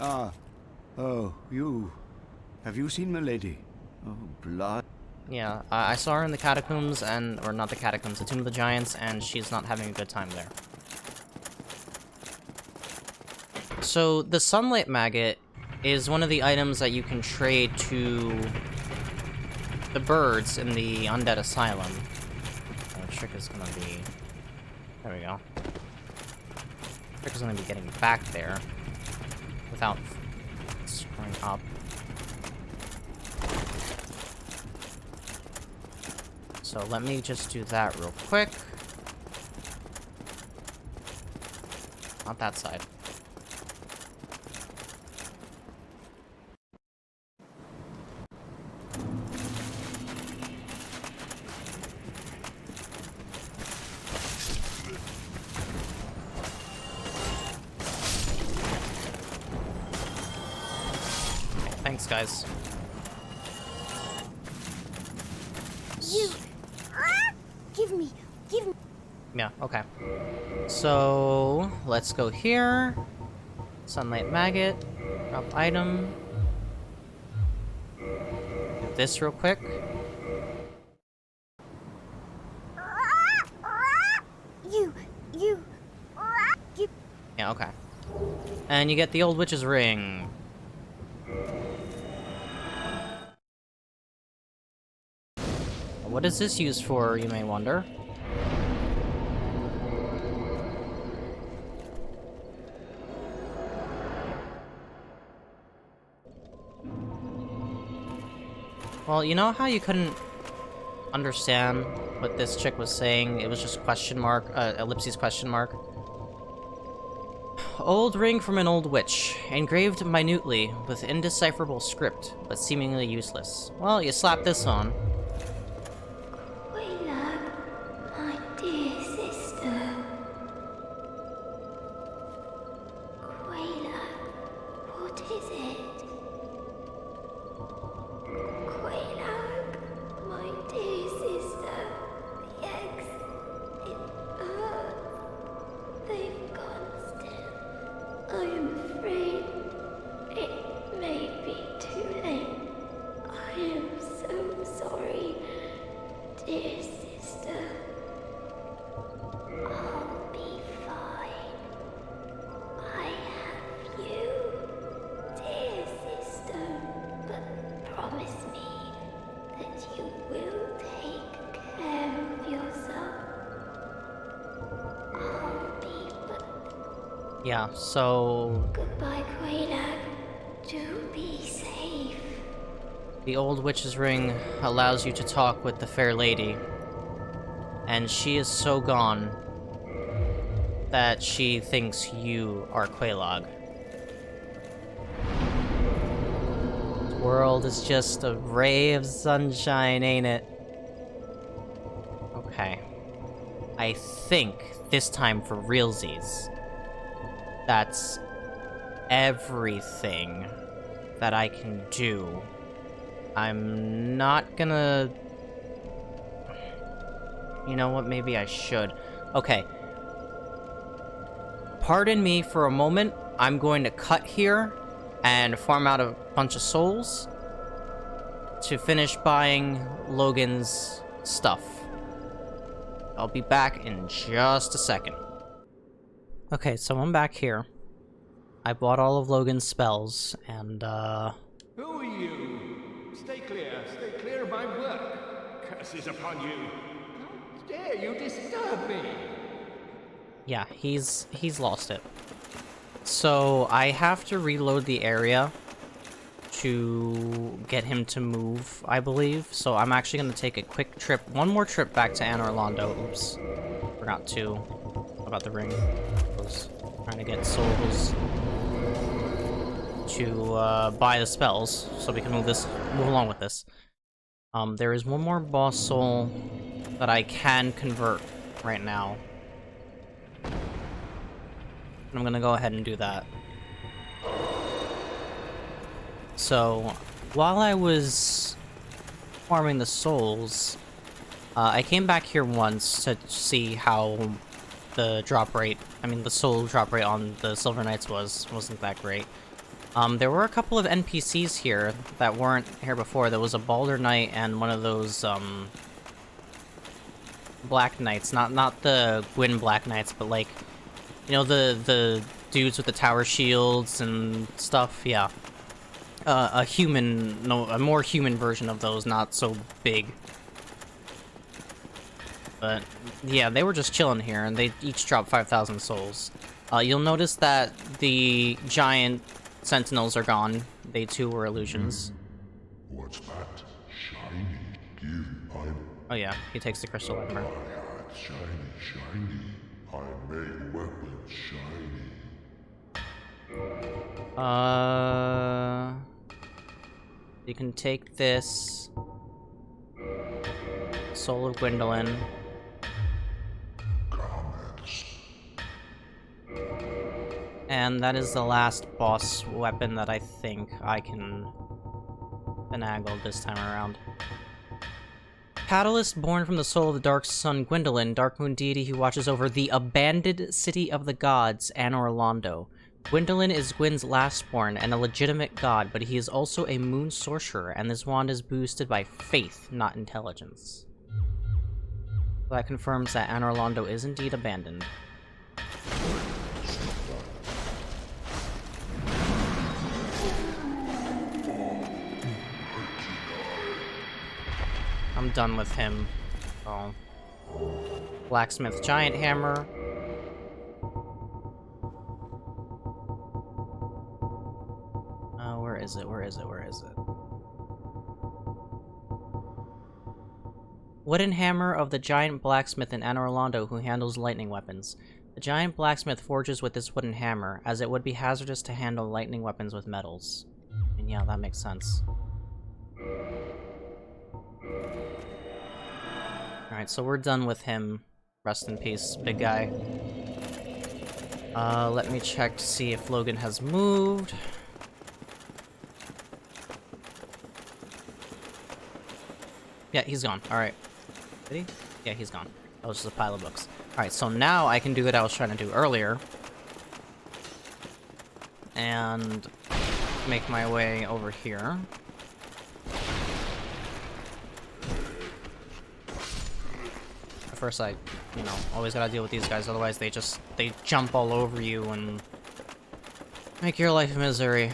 Ah. Oh, you. Have you seen Milady? Oh, blood. Yeah, I saw her in the catacombs or not the catacombs, the Tomb of the Giants, and she's not having a good time there. So, the Sunlight Maggot is one of the items that you can trade to the birds in the Undead Asylum. The trick is gonna be... There we go. The trick is gonna be getting back there without screwing up. So let me just do that real quick. Not that side. Thanks, guys. Give me. Yeah, okay. So, let's go here. Sunlight Maggot. Drop item. Do this real quick. You. Yeah, okay. And you get the Old Witch's Ring. What is this used for, you may wonder? Well, you know how you couldn't understand what this chick was saying? It was just question mark, ellipses question mark. Old ring from an old witch, engraved minutely with indecipherable script, but seemingly useless. Well, you slap this on. My dear sister. Quayla, what is it? Quayla, my dear sister. The eggs, it hurts. They've gone still. I am afraid it may be too late. I am so sorry, dear sister. I'll be fine. I have you, dear sister. But promise me that you will take care of yourself. I'll be but Yeah, so... goodbye, Quayla. Do be safe. The Old Witch's Ring allows you to talk with the Fair Lady. And she is so gone that she thinks you are Quelaag. This world is just a ray of sunshine, ain't it? Okay. I think this time for realsies, that's everything that I can do. I'm not gonna... You know what, maybe I should. Okay. Pardon me for a moment. I'm going to cut here and farm out a bunch of souls to finish buying Logan's stuff. I'll be back in just a second. Okay, so I'm back here. I bought all of Logan's spells, and, Who are you? Stay clear of my work. Curses upon you. How dare you disturb me? yeah, he's lost it. So, I have to reload the area to get him to move, I believe. So, I'm actually gonna take a quick trip, one more trip back to Anor Londo. Oops. Forgot to, about the ring. I was trying to get souls to buy the spells so we can move along with this. There is one more boss soul that I can convert right now. And I'm gonna go ahead and do that. So, while I was farming the souls, I came back here once to see how the drop rate, the soul drop rate on the Silver Knights wasn't that great. There were a couple of NPCs here that weren't here before. There was a Balder Knight and one of those, Black Knights. Not the Gwyn Black Knights, but like, you know, the dudes with the tower shields and stuff? Yeah. A more human version of those, not so big. But, yeah, they were just chilling here, and they each dropped 5,000 souls. You'll notice that the giant sentinels are gone. They too were illusions. What's that? Shiny give I Oh yeah, he takes the crystal ember. had shiny. I made weapons shiny. You can take this Soul of Gwendolyn. Comments. And that is the last boss weapon that I think I can finagle this time around. Catalyst, born from the soul of the Dark Sun Gwendolyn, Dark Moon deity who watches over the abandoned city of the gods, Anor Londo. Gwendolyn is Gwyn's lastborn and a legitimate god, but he is also a moon sorcerer, and this wand is boosted by faith, not intelligence. So that confirms that Anor Londo is indeed abandoned. I'm done with him. Oh. Blacksmith giant hammer. Where is it? Where is it? Where is it? Wooden hammer of the giant blacksmith in Anor Londo who handles lightning weapons. The giant blacksmith forges with this wooden hammer, as it would be hazardous to handle lightning weapons with metals. And yeah, that makes sense. Alright, so we're done with him. Rest in peace, big guy. Let me check to see if Logan has moved. Yeah, he's gone. Alright. Did he? Yeah, he's gone. That was just a pile of books. Alright, so now I can do what I was trying to do earlier. And make my way over here. First, I, you know, always gotta deal with these guys, otherwise they jump all over you and make your life a misery.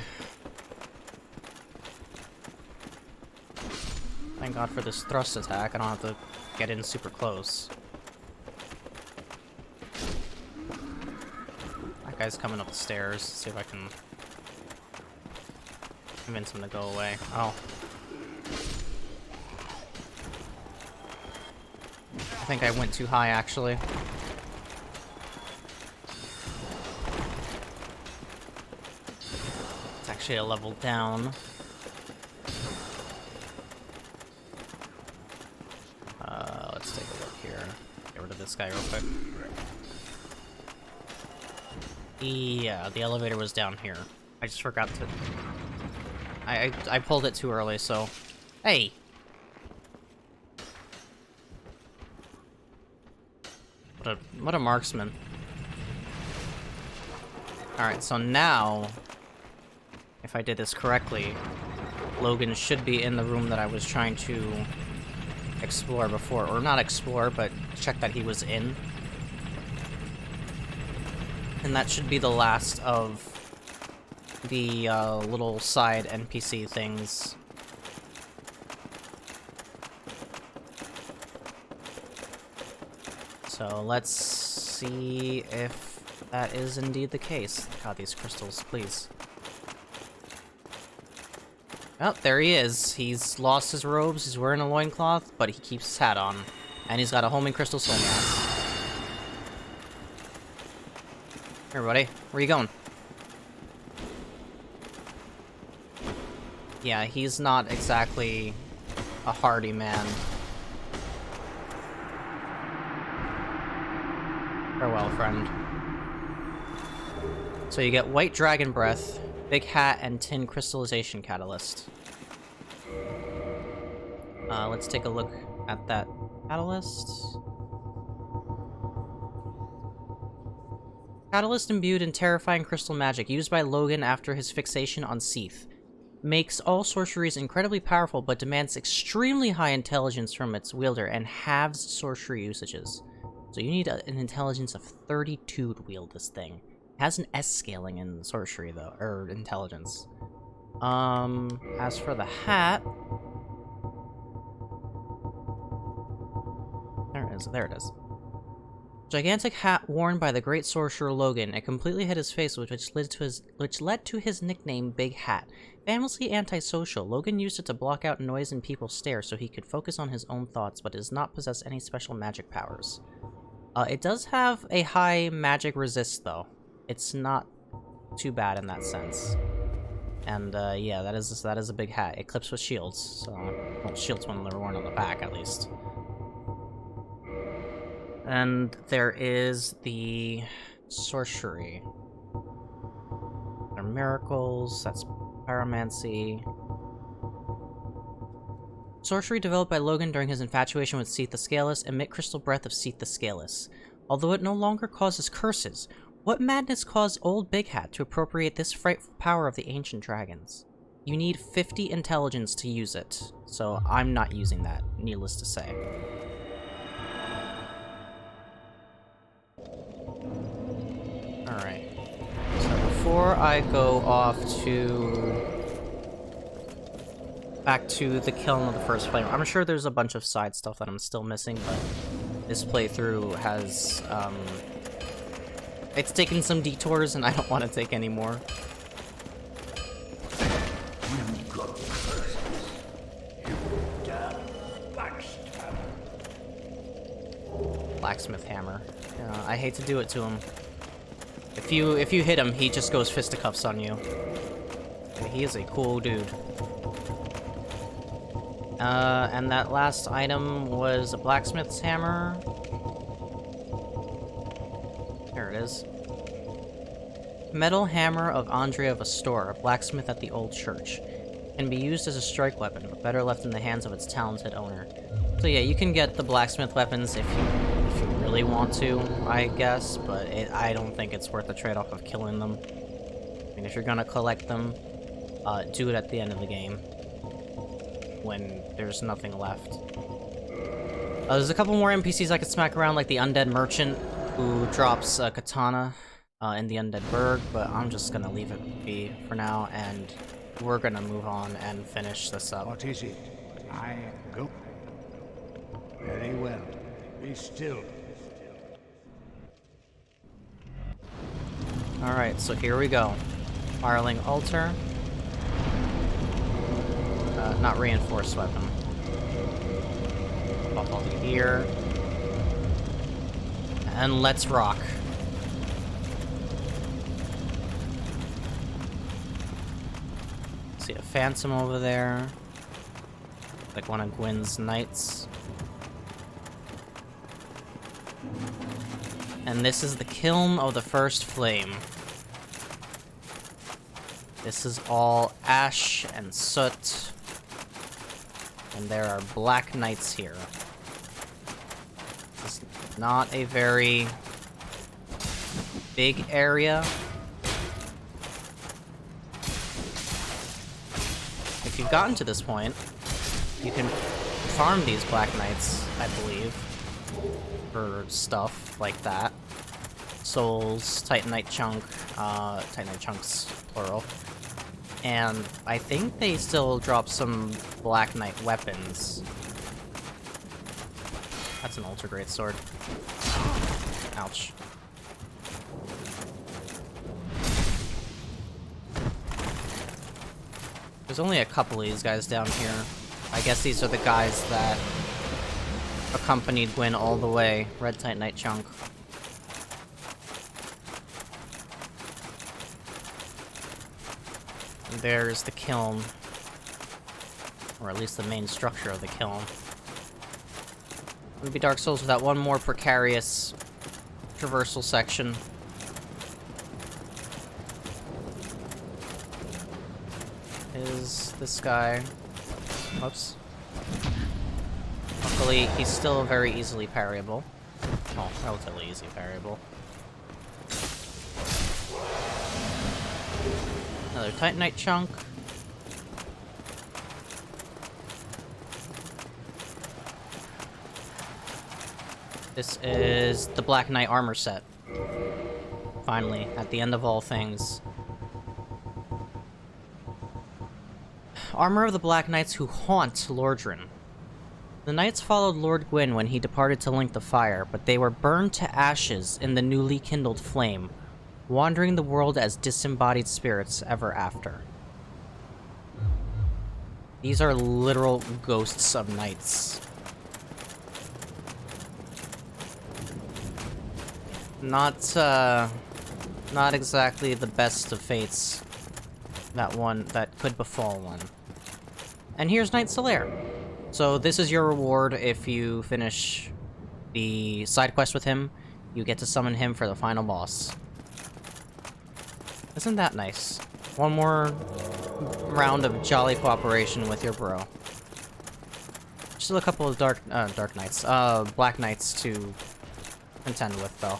Thank God for this thrust attack, I don't have to get in super close. That guy's coming up the stairs, see if I can convince him to go away. Oh. I think I went too high, actually. It's actually a level down. Let's take a look here. Get rid of this guy real quick. Yeah, the elevator was down here. I just forgot to... I pulled it too early, so... Hey! What a marksman. Alright, so now, if I did this correctly, Logan should be in the room that I was trying to explore before. Or not explore, but check that he was in. And that should be the last of the little side NPC things. So let's see if that is indeed the case. God, these crystals, please. Oh, there he is. He's lost his robes, he's wearing a loincloth, but he keeps his hat on. And he's got a homing crystal soul mask. Here, buddy. Where you going? Yeah, he's not exactly a hardy man. Farewell, friend. So you get White Dragon Breath, Big Hat, and Tin Crystallization Catalyst. Let's take a look at that catalyst. Catalyst imbued in terrifying crystal magic used by Logan after his fixation on Seath. Makes all sorceries incredibly powerful, but demands extremely high intelligence from its wielder and halves sorcery usages. So you need an intelligence of 32 to wield this thing. It has an S scaling in sorcery though, or intelligence. As for the hat... there it is. Gigantic hat worn by the great sorcerer Logan. It completely hid his face, which led to his nickname Big Hat. Famously antisocial, Logan used it to block out noise and people's stare so he could focus on his own thoughts, but does not possess any special magic powers. It does have a high magic resist, though. It's not too bad in that sense. And, yeah, that is a big hat. It clips with shields, so... well, shields when they're worn on the back, at least. And there is the sorcery. There are miracles, that's pyromancy. Sorcery developed by Logan during his infatuation with Seath the Scaleless, emit crystal breath of Seath the Scaleless. Although it no longer causes curses, what madness caused old Big Hat to appropriate this frightful power of the ancient dragons? You need 50 intelligence to use it, so I'm not using that, needless to say. Alright, so before I go off back to the Kiln of the First Flame, I'm sure there's a bunch of side stuff that I'm still missing, but this playthrough has, it's taken some detours and I don't want to take any more. Blacksmith hammer. I hate to do it to him. If you hit him, he just goes fisticuffs on you. He is a cool dude. And that last item was a blacksmith's hammer. There it is. Metal hammer of Andrea of Astor, a blacksmith at the old church. Can be used as a strike weapon, but better left in the hands of its talented owner. So yeah, you can get the blacksmith weapons if you really want to, I guess, but I don't think it's worth the trade-off of killing them. I mean, if you're gonna collect them, do it at the end of the game, when there's nothing left. There's a couple more NPCs I could smack around, like the Undead Merchant, who drops a katana in the Undead Burg, but I'm just gonna leave it be for now, and we're gonna move on and finish this up. What is it? I go. Very well. Be still. Alright, so here we go. Firling altar. Not reinforced weapon. Pop all the gear. And let's rock. See a phantom over there. Like one of Gwyn's knights. And this is the Kiln of the First Flame. This is all ash and soot. And there are black knights here. This is not a very big area. If you've gotten to this point, you can farm these black knights, I believe, for stuff like that. Souls, Titanite chunk, Titanite chunks, plural. And I think they still drop some Black Knight weapons. That's an ultra great sword. Ouch. There's only a couple of these guys down here. I guess these are the guys that accompanied Gwyn all the way. Red Titanite chunk. There's the kiln, or at least the main structure of the kiln. It would be Dark Souls without one more precarious traversal section. Is this guy? Oops. Luckily, he's still very easily parryable. Well, relatively easy parryable. Another Titanite chunk. This is the Black Knight armor set. Finally, at the end of all things. Armor of the Black Knights who haunt Lordran. The knights followed Lord Gwyn when he departed to link the fire, but they were burned to ashes in the newly kindled flame, wandering the world as disembodied spirits ever after. These are literal ghosts of knights. Not exactly the best of fates that could befall one. And here's Knight Solaire. So this is your reward if you finish the side quest with him. You get to summon him for the final boss. Isn't that nice? One more round of jolly cooperation with your bro. Still a couple of dark knights, black knights to contend with, though.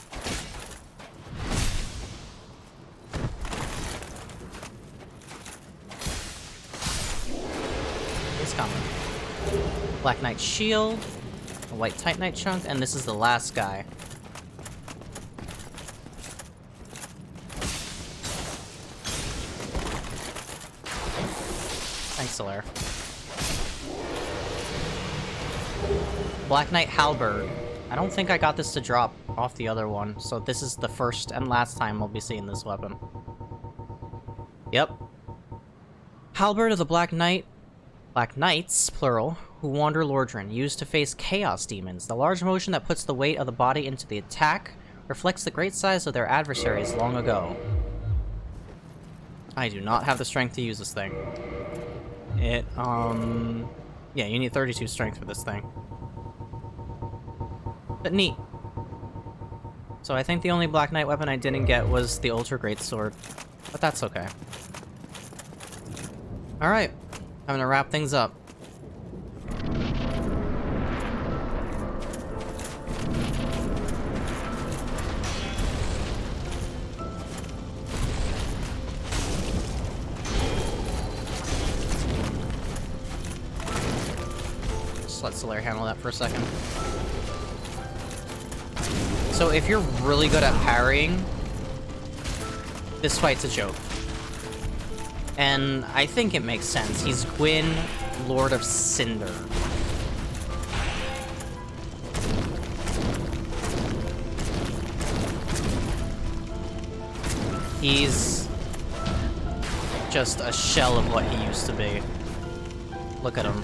He's coming. Black Knight shield, a white Titanite chunk, and this is the last guy. Thanks, Solaire. Black Knight halberd. I don't think I got this to drop off the other one, so this is the first and last time we'll be seeing this weapon. Yep. Halberd of the Black Knights, plural, who wander Lordran, used to face chaos demons. The large motion that puts the weight of the body into the attack reflects the great size of their adversaries long ago. I do not have the strength to use this thing. Yeah, you need 32 strength for this thing. But neat. So I think the only Black Knight weapon I didn't get was the Ultra Great Sword. But that's okay. Alright. I'm gonna wrap things up. Just let Solaire handle that for a second. So if you're really good at parrying, this fight's a joke. And I think it makes sense. He's Gwyn, Lord of Cinder. He's just a shell of what he used to be. Look at him.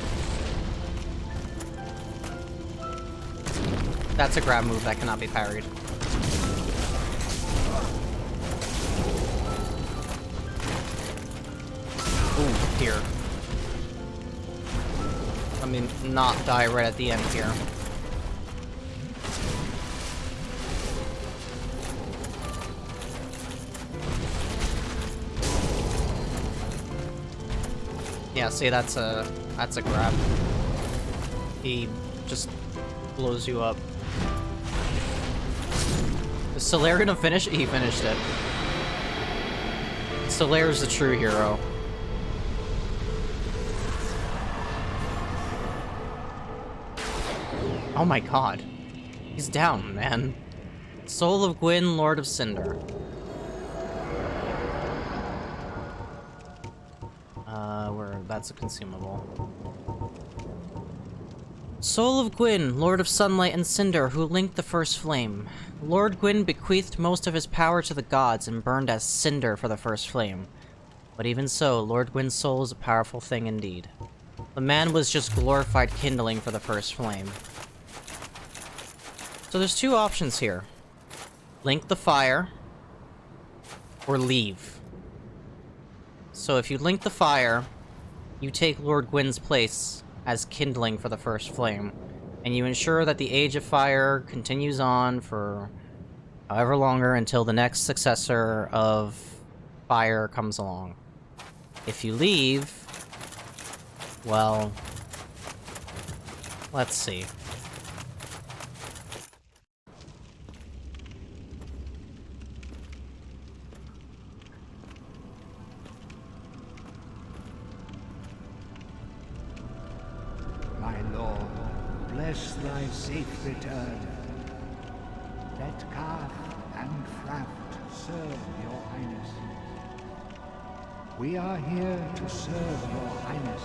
That's a grab move that cannot be parried. Ooh, here. Let me not die right at the end here. Yeah, see, that's a grab. He just blows you up. Is Solaire gonna finish it? He finished it. Solaire's the true hero. Oh my god. He's down, man. Soul of Gwyn, Lord of Cinder. That's a consumable. Soul of Gwyn, Lord of Sunlight and Cinder, who linked the first flame. Lord Gwyn bequeathed most of his power to the gods and burned as cinder for the first flame. But even so, Lord Gwyn's soul is a powerful thing indeed. The man was just glorified kindling for the first flame. So there's two options here. Link the fire, or leave. So if you link the fire, you take Lord Gwyn's place as kindling for the first flame, and you ensure that the Age of Fire continues on for however longer until the next successor of fire comes along. If you leave, well, let's see. bless thy safe return. Let Karth and Fraft serve your highness. We are here to serve your highness.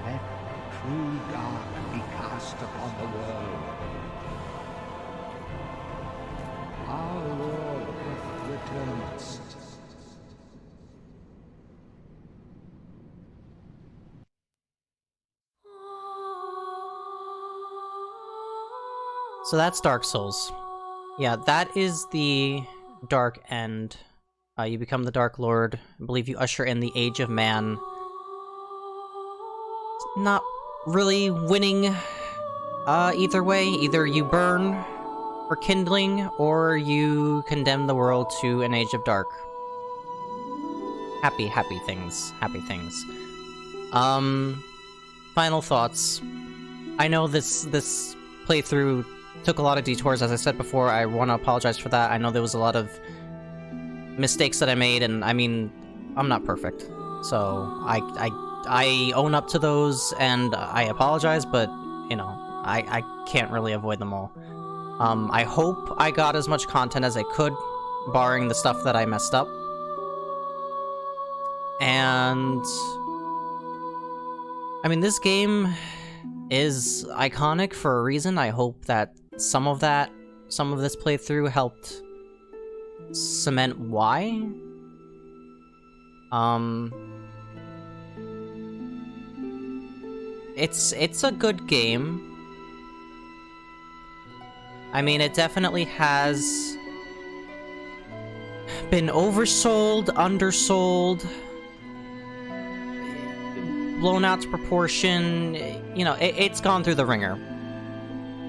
Let true dark be cast upon the world. Our Lord hath returned. So that's Dark Souls. Yeah, that is the dark end. You become the Dark Lord. I believe you usher in the Age of Man. Not really winning either way. Either you burn for kindling, or you condemn the world to an Age of Dark. Happy things. Happy things. Final thoughts. I know this playthrough took a lot of detours, as I said before. I want to apologize for that. I know there was a lot of mistakes that I made, and I mean, I'm not perfect. So, I own up to those, and I apologize, but, you know, I can't really avoid them all. I hope I got as much content as I could, barring the stuff that I messed up. And I mean, this game is iconic for a reason. I hope that some of this playthrough helped cement why. It's a good game. I mean, it definitely has been oversold, undersold, blown out to proportion. You know, it's gone through the ringer.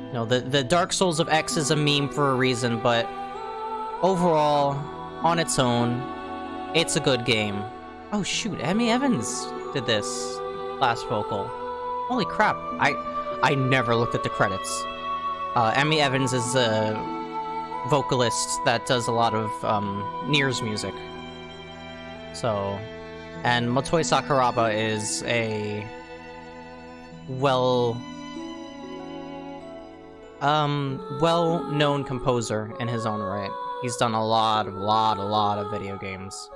You know, the Dark Souls of X is a meme for a reason, but overall, on its own, it's a good game. Oh shoot, Emmy Evans did this last vocal. Holy crap, I never looked at the credits. Emmy Evans is a vocalist that does a lot of Nier's music. So, and Motoi Sakuraba is a well-known composer in his own right. He's done a lot of video games.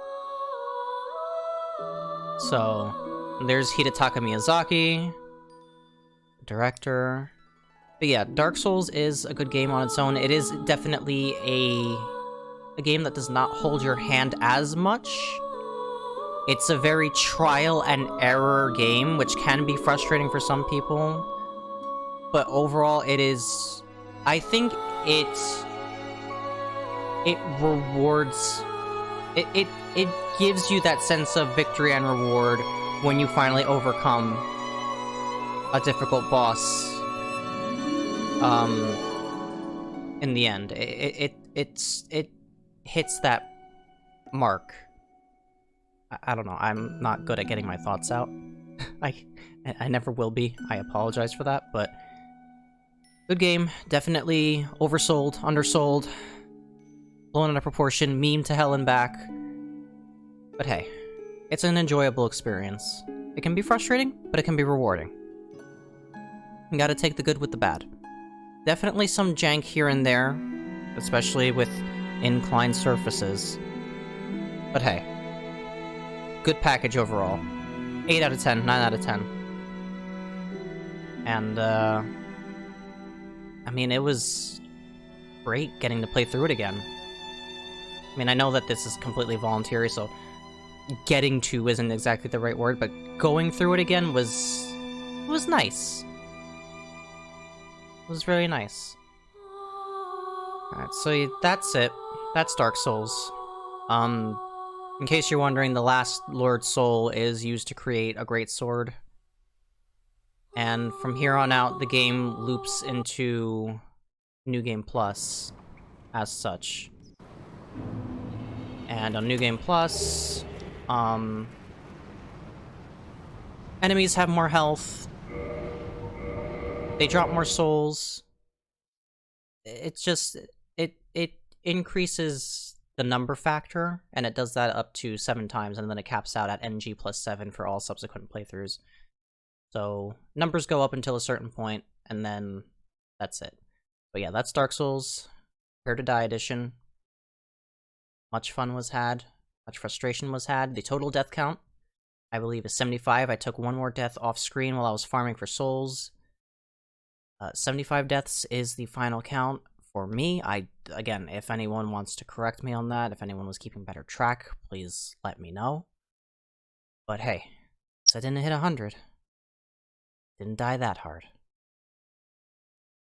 So, there's Hidetaka Miyazaki, director. But yeah, Dark Souls is a good game on its own. It is definitely a game that does not hold your hand as much. It's a very trial and error game, which can be frustrating for some people. But overall, it is... I think it rewards... It gives you that sense of victory and reward when you finally overcome a difficult boss. In the end, it hits that mark. I don't know. I'm not good at getting my thoughts out. I never will be. I apologize for that, but good game. Definitely oversold, undersold, blown out of proportion, meme to hell and back. But hey, it's an enjoyable experience. It can be frustrating, but it can be rewarding. You gotta take the good with the bad. Definitely some jank here and there, especially with inclined surfaces. But hey, good package overall. 8 out of 10, 9 out of 10. And, I mean, it was great getting to play through it again. I mean, I know that this is completely voluntary, so getting to isn't exactly the right word, but going through it again was nice. It was really nice. Alright, so that's it. That's Dark Souls. In case you're wondering, the last Lord Soul is used to create a great sword. And from here on out, the game loops into New Game Plus as such. And on New Game Plus, enemies have more health. They drop more souls. It's just, it increases the number factor, and it does that up to 7 times, and then it caps out at NG plus 7 for all subsequent playthroughs. So numbers go up until a certain point, and then that's it. But yeah, that's Dark Souls, Prepare to Die edition. Much fun was had, much frustration was had. The total death count, I believe, is 75. I took 1 more death off screen while I was farming for souls. 75 deaths is the final count for me. Again, if anyone wants to correct me on that, if anyone was keeping better track, please let me know. But hey, so I didn't hit 100. Didn't die that hard.